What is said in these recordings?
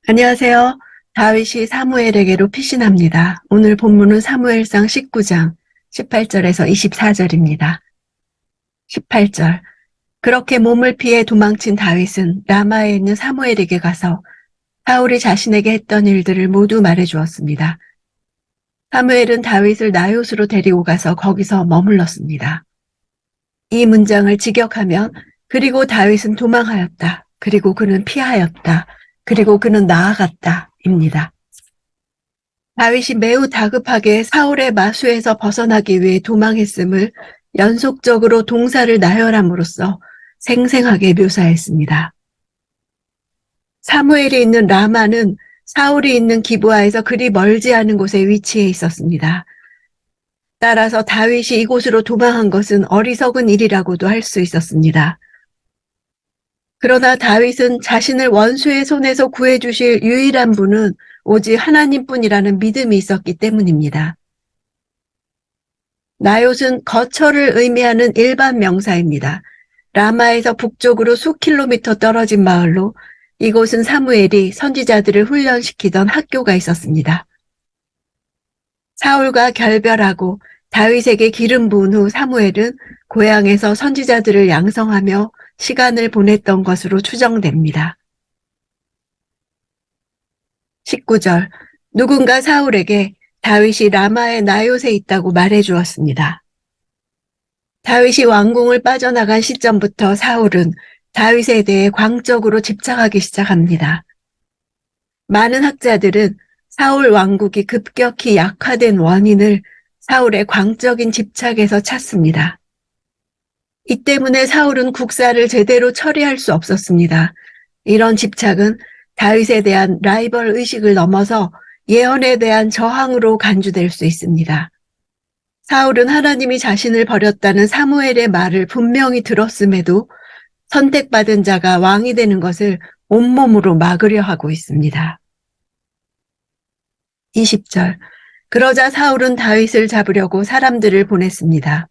안녕하세요. 다윗이 사무엘에게로 피신합니다. 오늘 본문은 사무엘상 19장 18절에서 24절입니다. 18절. 그렇게 몸을 피해 도망친 다윗은 라마에 있는 사무엘에게 가서 사울이 자신에게 했던 일들을 모두 말해주었습니다. 사무엘은 다윗을 나요스로 데리고 가서 거기서 머물렀습니다. 이 문장을 직역하면 그리고 다윗은 도망하였다. 그리고 그는 피하였다. 그리고 그는 나아갔다. 입니다. 다윗이 매우 다급하게 사울의 마수에서 벗어나기 위해 도망했음을 연속적으로 동사를 나열함으로써 생생하게 묘사했습니다. 사무엘이 있는 라마는 사울이 있는 기브아에서 그리 멀지 않은 곳에 위치해 있었습니다. 따라서 다윗이 이곳으로 도망한 것은 어리석은 일이라고도 할 수 있었습니다. 그러나 다윗은 자신을 원수의 손에서 구해주실 유일한 분은 오직 하나님뿐이라는 믿음이 있었기 때문입니다. 나얏은 거처를 의미하는 일반 명사입니다. 라마에서 북쪽으로 수 킬로미터 떨어진 마을로 이곳은 사무엘이 선지자들을 훈련시키던 학교가 있었습니다. 사울과 결별하고 다윗에게 기름 부은 후 사무엘은 고향에서 선지자들을 양성하며 시간을 보냈던 것으로 추정됩니다. 19절. 누군가 사울에게 다윗이 라마의 나요스에 있다고 말해주었습니다. 다윗이 왕궁을 빠져나간 시점부터 사울은 다윗에 대해 광적으로 집착하기 시작합니다. 많은 학자들은 사울 왕국이 급격히 약화된 원인을 사울의 광적인 집착에서 찾습니다. 이 때문에 사울은 국사를 제대로 처리할 수 없었습니다. 이런 집착은 다윗에 대한 라이벌 의식을 넘어서 예언에 대한 저항으로 간주될 수 있습니다. 사울은 하나님이 자신을 버렸다는 사무엘의 말을 분명히 들었음에도 선택받은 자가 왕이 되는 것을 온몸으로 막으려 하고 있습니다. 20절. 그러자 사울은 다윗을 잡으려고 사람들을 보냈습니다.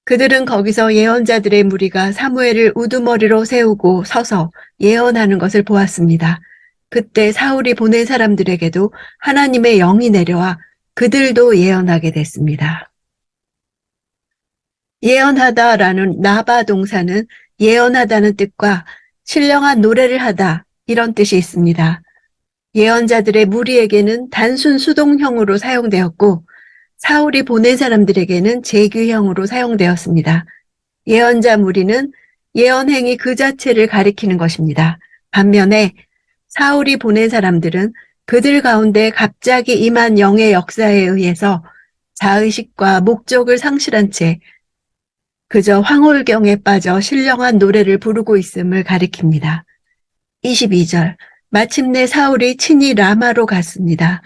그들은 거기서 예언자들의 무리가 사무엘을 우두머리로 세우고 서서 예언하는 것을 보았습니다. 그때 사울이 보낸 사람들에게도 하나님의 영이 내려와 그들도 예언하게 됐습니다. 예언하다라는 나바 동사는 예언하다는 뜻과 신령한 노래를 하다 이런 뜻이 있습니다. 예언자들의 무리에게는 단순 수동형으로 사용되었고 사울이 보낸 사람들에게는 재규형으로 사용되었습니다. 예언자 무리는 예언행위 그 자체를 가리키는 것입니다. 반면에 사울이 보낸 사람들은 그들 가운데 갑자기 임한 영의 역사에 의해서 자의식과 목적을 상실한 채 그저 황홀경에 빠져 신령한 노래를 부르고 있음을 가리킵니다. 22절. 마침내 사울이 친히 라마로 갔습니다.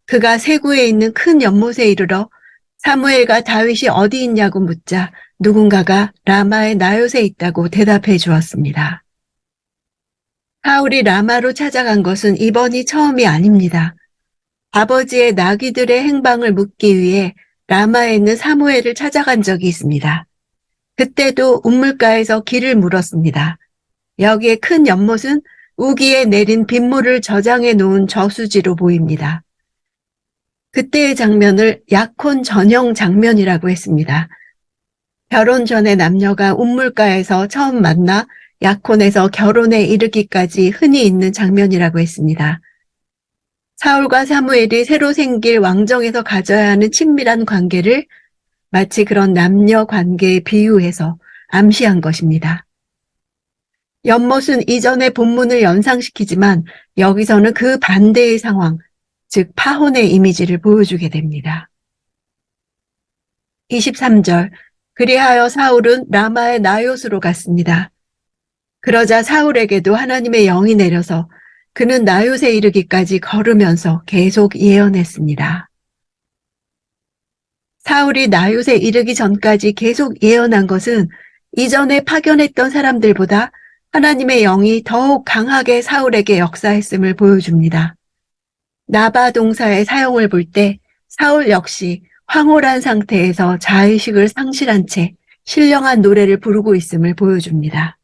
그가 세구에 있는 큰 연못에 이르러 사무엘과 다윗이 어디 있냐고 묻자 누군가가 라마의 나요스에 있다고 대답해 주었습니다. 사울이 라마로 찾아간 것은 이번이 처음이 아닙니다. 아버지의 나귀들의 행방을 묻기 위해 라마에 있는 사무엘을 찾아간 적이 있습니다. 그때도 우물가에서 길을 물었습니다. 여기에 큰 연못은 우기에 내린 빗물을 저장해 놓은 저수지로 보입니다. 그때의 장면을 약혼 전형 장면이라고 했습니다. 결혼 전에 남녀가 우물가에서 처음 만나 약혼에서 결혼에 이르기까지 흔히 있는 장면이라고 했습니다. 사울과 사무엘이 새로 생길 왕정에서 가져야 하는 친밀한 관계를 마치 그런 남녀 관계에 비유해서 암시한 것입니다. 연못은 이전의 본문을 연상시키지만 여기서는 그 반대의 상황, 즉 파혼의 이미지를 보여주게 됩니다. 23절. 그리하여 사울은 라마의 나요스로 갔습니다. 그러자 사울에게도 하나님의 영이 내려서 그는 나요스에 이르기까지 걸으면서 계속 예언했습니다. 사울이 나요스에 이르기 전까지 계속 예언한 것은 이전에 파견했던 사람들보다 하나님의 영이 더욱 강하게 사울에게 역사했음을 보여줍니다. 나바 동사의 사용을 볼 때 사울 역시 황홀한 상태에서 자의식을 상실한 채 신령한 노래를 부르고 있음을 보여줍니다.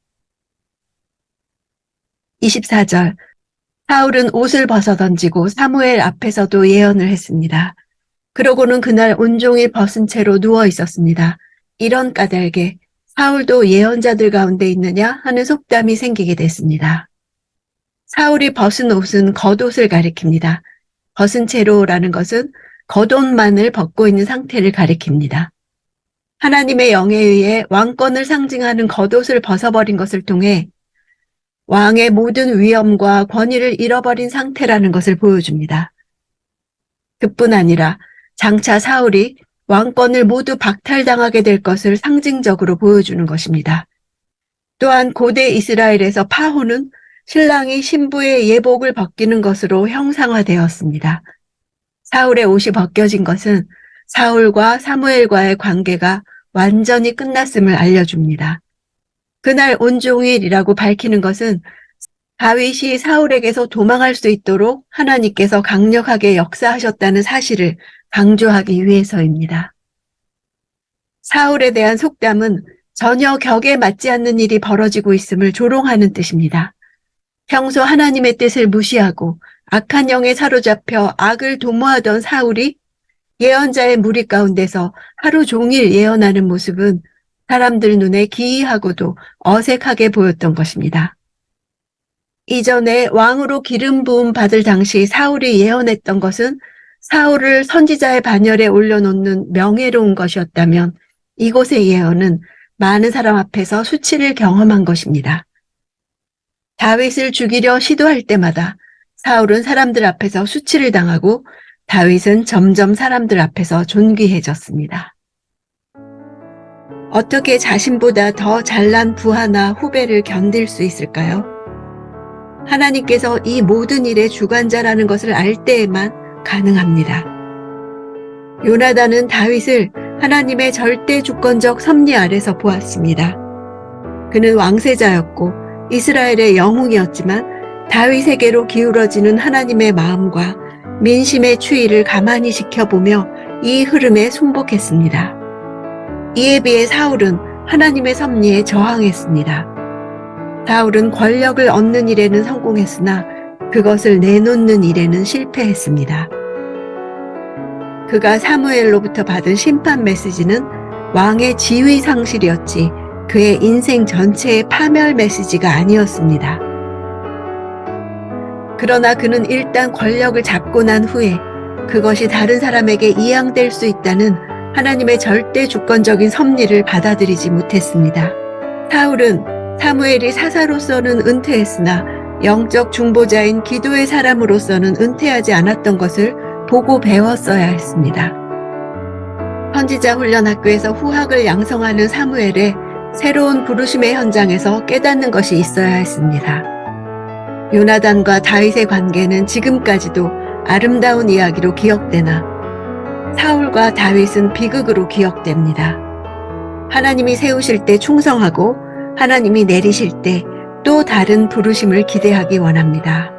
24절. 사울은 옷을 벗어 던지고 사무엘 앞에서도 예언을 했습니다. 그러고는 그날 온종일 벗은 채로 누워 있었습니다. 이런 까닭에 사울도 예언자들 가운데 있느냐 하는 속담이 생기게 됐습니다. 사울이 벗은 옷은 겉옷을 가리킵니다. 벗은 채로라는 것은 겉옷만을 벗고 있는 상태를 가리킵니다. 하나님의 영에 의해 왕권을 상징하는 겉옷을 벗어버린 것을 통해 왕의 모든 위엄과 권위를 잃어버린 상태라는 것을 보여줍니다. 그뿐 아니라 장차 사울이 왕권을 모두 박탈당하게 될 것을 상징적으로 보여주는 것입니다. 또한 고대 이스라엘에서 파혼은 신랑이 신부의 예복을 벗기는 것으로 형상화되었습니다. 사울의 옷이 벗겨진 것은 사울과 사무엘과의 관계가 완전히 끝났음을 알려줍니다. 그날 온종일이라고 밝히는 것은 다윗이 사울에게서 도망할 수 있도록 하나님께서 강력하게 역사하셨다는 사실을 강조하기 위해서입니다. 사울에 대한 속담은 전혀 격에 맞지 않는 일이 벌어지고 있음을 조롱하는 뜻입니다. 평소 하나님의 뜻을 무시하고 악한 영에 사로잡혀 악을 도모하던 사울이 예언자의 무리 가운데서 하루 종일 예언하는 모습은 사람들 눈에 기이하고도 어색하게 보였던 것입니다. 이전에 왕으로 기름 부음 받을 당시 사울이 예언했던 것은 사울을 선지자의 반열에 올려놓는 명예로운 것이었다면 이곳의 예언은 많은 사람 앞에서 수치를 경험한 것입니다. 다윗을 죽이려 시도할 때마다 사울은 사람들 앞에서 수치를 당하고 다윗은 점점 사람들 앞에서 존귀해졌습니다. 어떻게 자신보다 더 잘난 부하나 후배를 견딜 수 있을까요? 하나님께서 이 모든 일의 주관자라는 것을 알 때에만 가능합니다. 요나단은 다윗을 하나님의 절대 주권적 섭리 아래서 보았습니다. 그는 왕세자였고 이스라엘의 영웅이었지만 다윗에게로 기울어지는 하나님의 마음과 민심의 추이를 가만히 지켜보며 이 흐름에 순복했습니다. 이에 비해 사울은 하나님의 섭리에 저항했습니다. 사울은 권력을 얻는 일에는 성공했으나 그것을 내놓는 일에는 실패했습니다. 그가 사무엘로부터 받은 심판 메시지는 왕의 지위 상실이었지 그의 인생 전체의 파멸 메시지가 아니었습니다. 그러나 그는 일단 권력을 잡고 난 후에 그것이 다른 사람에게 이양될 수 있다는 하나님의 절대 주권적인 섭리를 받아들이지 못했습니다. 사울은 사무엘이 사사로서는 은퇴했으나 영적 중보자인 기도의 사람으로서는 은퇴하지 않았던 것을 보고 배웠어야 했습니다. 선지자 훈련학교에서 후학을 양성하는 사무엘의 새로운 부르심의 현장에서 깨닫는 것이 있어야 했습니다. 요나단과 다윗의 관계는 지금까지도 아름다운 이야기로 기억되나 사울과 다윗은 비극으로 기억됩니다. 하나님이 세우실 때 충성하고 하나님이 내리실 때 또 다른 부르심을 기대하기 원합니다.